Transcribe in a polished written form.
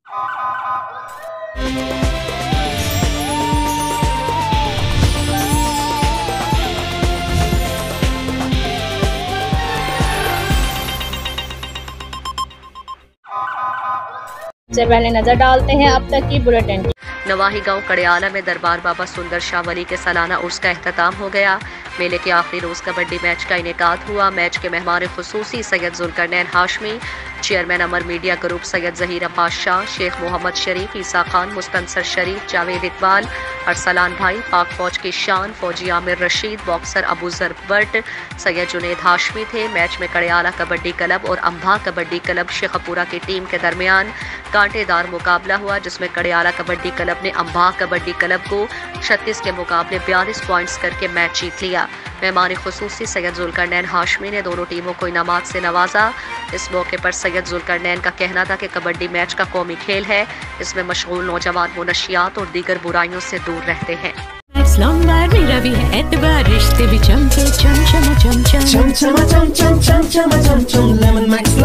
सबसे पहले नजर डालते हैं अब तक की बुलेटिन। नवाही गांव कड़ियाला में दरबार बाबा सुंदर शाह वली के सालाना उर्स का अख्ताम हो गया। मेले के आखिरी रोज कबड्डी मैच का इनेकाद हुआ। मैच के मेहमान खुसूसी सैयद जुल्करनैन हाशमी, चेयरमैन अमर मीडिया ग्रुप सैयद जहीर अब्बास शाह, शेख मोहम्मद शरीफ, ईसा खान, मुस्तनसर शरीफ, जावेद इकबाल, अरसलान भाई, पाक फौज की शान फौजी आमिर रशीद, बॉक्सर अबू जर बट, सैयद जुनेद हाशमी थे। मैच में कड़ियाला कबड्डी क्लब और अंबा कबड्डी क्लब शेखपुरा की टीम के दरमियान कांटेदार मुकाबला हुआ, जिसमें कड़ियाला कबड्डी क्लब ने अंबा कबड्डी क्लब को 36 के मुकाबले 42 पॉइंट्स करके मैच जीत लिया। मेहमान खुसूसी सैयद जुल्करनैन हाशमी ने दोनों टीमों को इनामात से नवाजा। इस मौके पर सैयद जुल्करनैन का कहना था कि कबड्डी मैच का कौमी खेल है, इसमें मशगूल नौजवान मुनशियात और दीगर बुराइयों से दूर रहते हैं। मेरा भी है एतबार, रिश्ते भी चमके चम चम चम चम चम चम चम चम चम चम चम लेमन मैक्स